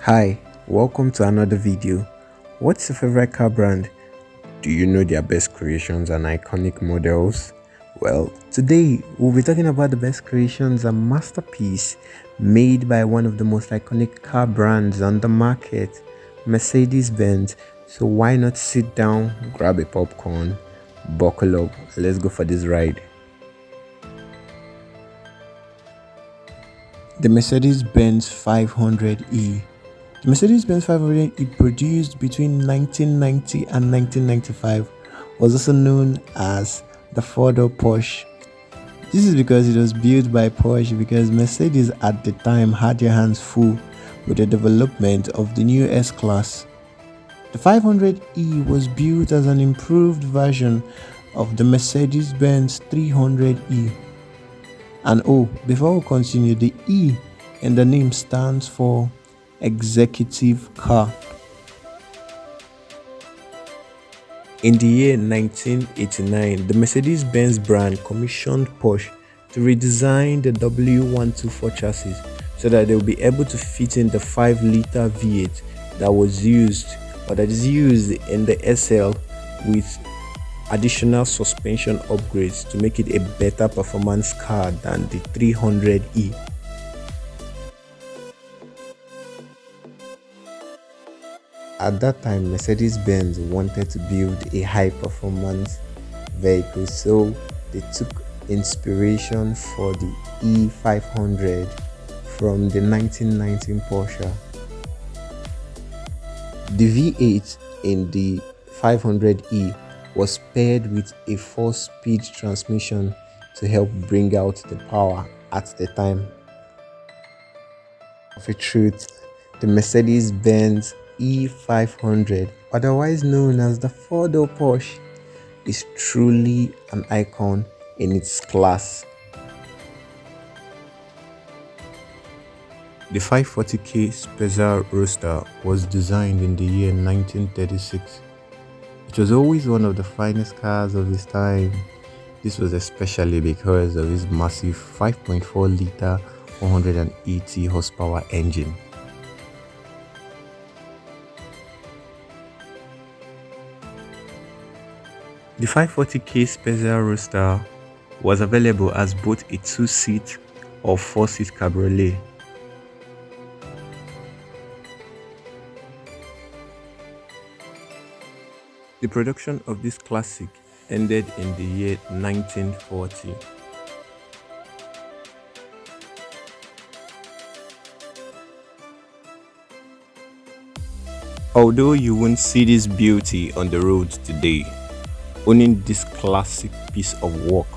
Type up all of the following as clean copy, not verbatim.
Hi, welcome to another video. What's your favorite car brand? Do you know their best creations and iconic models? Well, today we'll be talking about the best creations and masterpiece made by one of the most iconic car brands on the market, Mercedes-Benz. So why not sit down, grab a popcorn, buckle up, let's go for this ride. The Mercedes-Benz 500e. The Mercedes-Benz 500e, produced between 1990 and 1995, was also known as the four-door Porsche. This is because it was built by Porsche because Mercedes at the time had their hands full with the development of the new S-Class. The 500e was built as an improved version of the Mercedes-Benz 300e. And before we continue, the E in the name stands for executive car. In the year 1989, the Mercedes-Benz brand commissioned Porsche to redesign the W124 chassis so that they will be able to fit in the 5-liter V8 that is used in the SL with additional suspension upgrades to make it a better performance car than the 300e. At that time, Mercedes-Benz wanted to build a high-performance vehicle, so they took inspiration for the E500 from the 1919 Porsche. The V8 in the 500e was paired with a 4-speed transmission to help bring out the power at the time. Of a truth, the Mercedes-Benz E500, otherwise known as the four-door Porsche, is truly an icon in its class. The 540k Special Roadster was designed in the year 1936. It was always one of the finest cars of its time. This was especially because of its massive 5.4-liter 180 horsepower engine. The 540k Special Roadster was available as both a 2-seat or 4-seat cabriolet. The production of this classic ended in the year 1940. Although you won't see this beauty on the road today, owning this classic piece of work,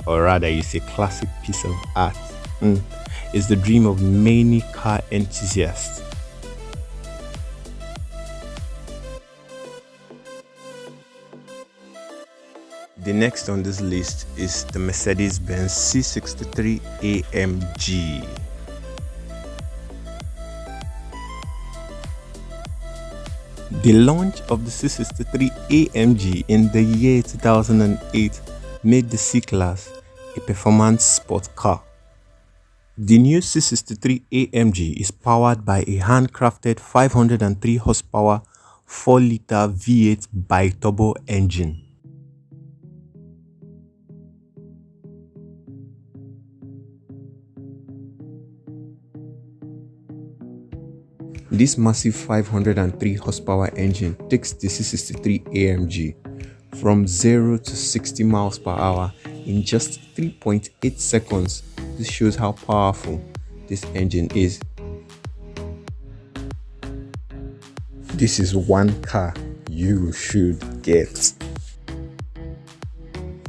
or rather it's a classic piece of art, is the dream of many car enthusiasts. The next on this list is the Mercedes-Benz C63 AMG. The launch of the C63 AMG in the year 2008 made the C-Class a performance sport car. The new C63 AMG is powered by a handcrafted 503 horsepower 4-liter V8 bi-turbo engine. This massive 503 horsepower engine takes the C63 AMG from 0 to 60 miles per hour in just 3.8 seconds. This shows how powerful this engine is. This is one car you should get.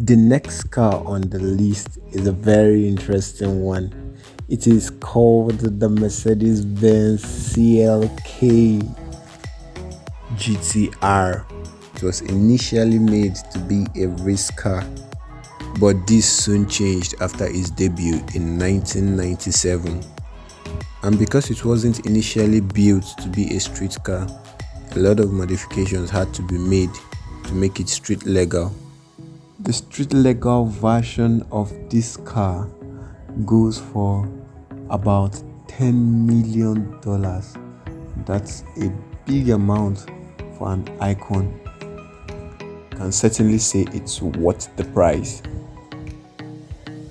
The next car on the list is a very interesting one. It is called the Mercedes-Benz CLK GTR. It was initially made to be a race car, but this soon changed after its debut in 1997. And because it wasn't initially built to be a street car, a lot of modifications had to be made to make it street legal. The street legal version of this car goes for about $10 million That's a big amount for an icon. Can certainly say it's worth the price.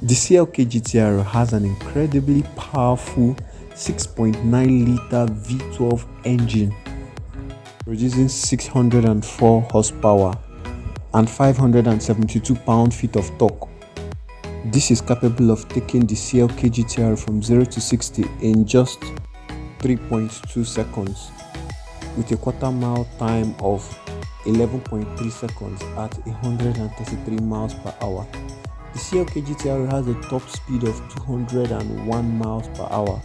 The CLK GTR has an incredibly powerful 6.9-liter V12 engine, producing 604 horsepower and 572 pound-feet of torque. This is capable of taking the CLK GTR from 0 to 60 in just 3.2 seconds, with a quarter-mile time of 11.3 seconds at 133 miles per hour. The CLK GTR has a top speed of 201 miles per hour.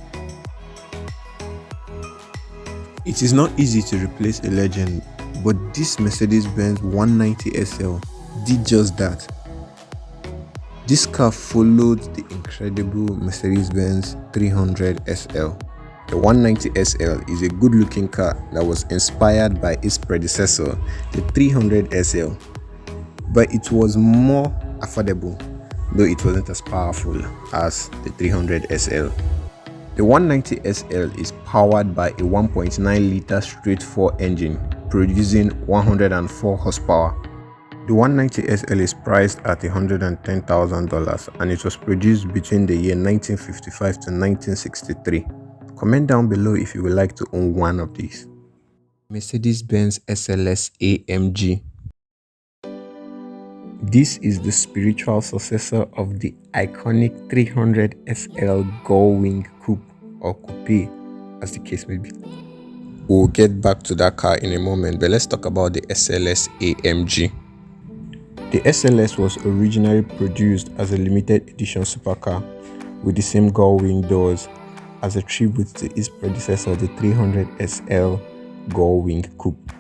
It is not easy to replace a legend, but this Mercedes-Benz 190 SL did just that. This car followed the incredible Mercedes-Benz 300 SL. The 190 SL is a good-looking car that was inspired by its predecessor, the 300 SL, but it was more affordable, though it wasn't as powerful as the 300 SL. The 190 SL is powered by a 1.9-liter straight-four engine, producing 104 horsepower. The 190 SL is priced at $110,000 and it was produced between the year 1955 to 1963. Comment down below if you would like to own one of these. Mercedes-Benz SLS AMG. This is the spiritual successor of the iconic 300 SL Gullwing Coupe or Coupe, as the case may be. We'll get back to that car in a moment, but let's talk about the SLS AMG. The SLS was originally produced as a limited edition supercar with the same gull-wing doors as a tribute to its predecessor, the 300 SL Gullwing Coupe.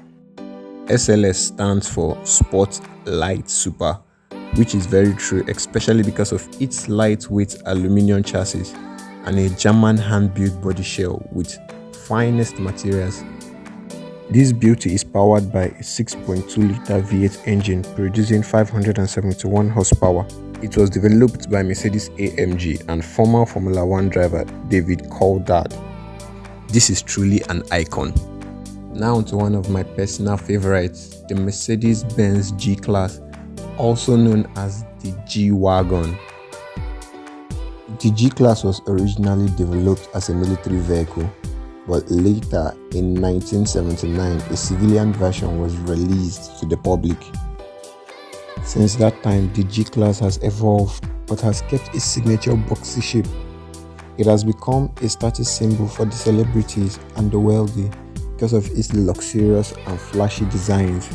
SLS stands for Sport Light Super, which is very true, especially because of its lightweight aluminum chassis and a German hand-built body shell with finest materials. This beauty is powered by a 6.2-liter V8 engine producing 571 horsepower. It was developed by Mercedes-AMG and former Formula 1 driver David Coulthard. This is truly an icon. Now to one of my personal favorites, the Mercedes-Benz G-Class, also known as the G-Wagon. The G-Class was originally developed as a military vehicle, but later in 1979 a civilian version was released to the public. Since that time, the G-Class has evolved but has kept its signature boxy shape. It has become a status symbol for the celebrities and the wealthy because of its luxurious and flashy designs.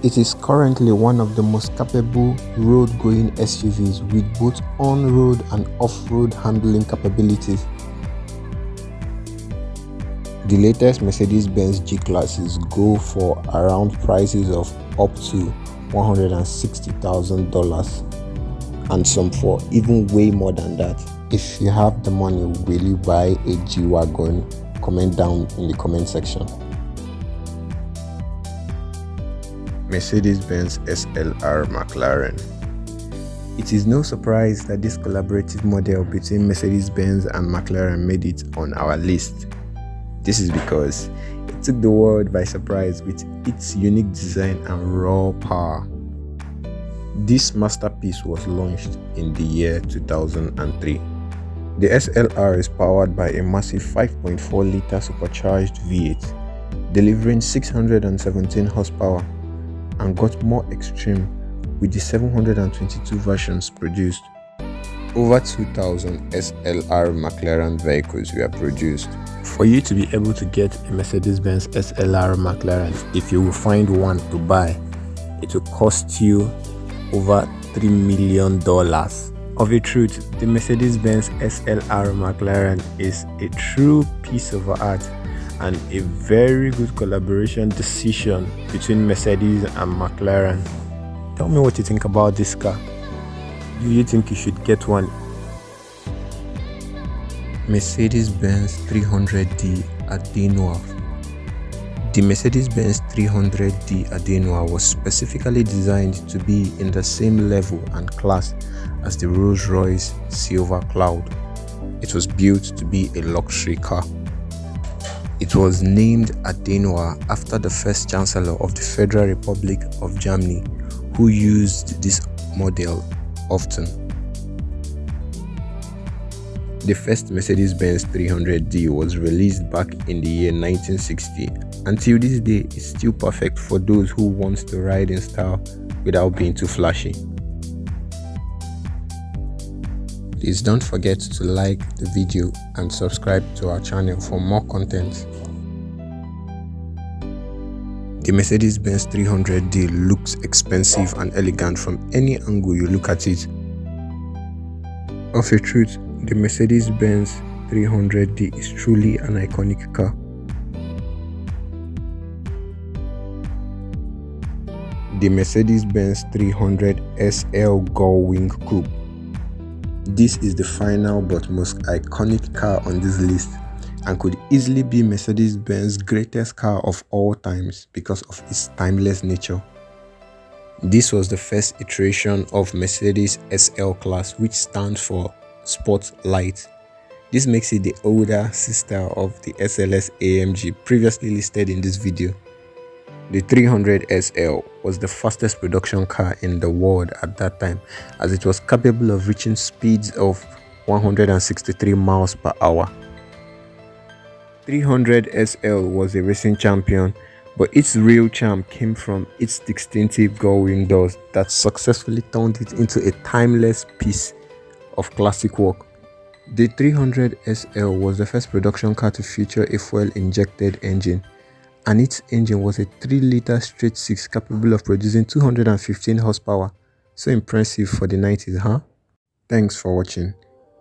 It is currently one of the most capable road-going SUVs with both on-road and off-road handling capabilities. The latest Mercedes-Benz G-Classes go for around prices of up to $160,000 and some for even way more than that. If you have the money, will you buy a G-Wagon? Comment down in the comment section. Mercedes-Benz SLR McLaren. It is no surprise that this collaborative model between Mercedes-Benz and McLaren made it on our list. This is because it took the world by surprise with its unique design and raw power. This masterpiece was launched in the year 2003. The SLR is powered by a massive 5.4-liter supercharged V8, delivering 617 horsepower, and got more extreme with the 722 versions produced. Over 2,000 SLR McLaren vehicles were produced. For you to be able to get a Mercedes-Benz SLR McLaren, if you will find one to buy, it will cost you over $3 million. Of a truth, the Mercedes-Benz SLR McLaren is a true piece of art and a very good collaboration decision between Mercedes and McLaren. Tell me what you think about this car. Do you think you should get one? Mercedes-Benz 300D Adenauer. The Mercedes-Benz 300D Adenauer was specifically designed to be in the same level and class as the Rolls-Royce Silver Cloud. It was built to be a luxury car. It was named Adenauer after the first Chancellor of the Federal Republic of Germany, who used this model often. The first Mercedes-Benz 300D was released back in the year 1960. Until this day, it's still perfect for those who want to ride in style without being too flashy. Please don't forget to like the video and subscribe to our channel for more content. The Mercedes-Benz 300D looks expensive and elegant from any angle you look at it. Of a truth, the Mercedes-Benz 300D is truly an iconic car. The Mercedes-Benz 300 SL Gullwing Coupe. This is the final but most iconic car on this list and could easily be Mercedes-Benz's greatest car of all times because of its timeless nature. This was the first iteration of Mercedes SL Class, which stands for Sport Light. This makes it the older sister of the SLS AMG previously listed in this video. The 300 SL was the fastest production car in the world at that time, as it was capable of reaching speeds of 163 miles per hour. 300 SL was a racing champion, but its real charm came from its distinctive gullwing doors that successfully turned it into a timeless piece of classic work. The 300 SL was the first production car to feature a fuel-injected engine, and its engine was a 3-liter straight-six capable of producing 215 horsepower. So impressive for the 90s, huh? Thanks for watching.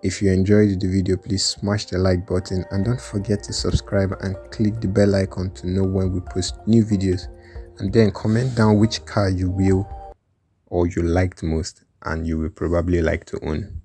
If you enjoyed the video, please smash the like button and don't forget to subscribe and click the bell icon to know when we post new videos. And then comment down which car you will or you liked most and you will probably like to own.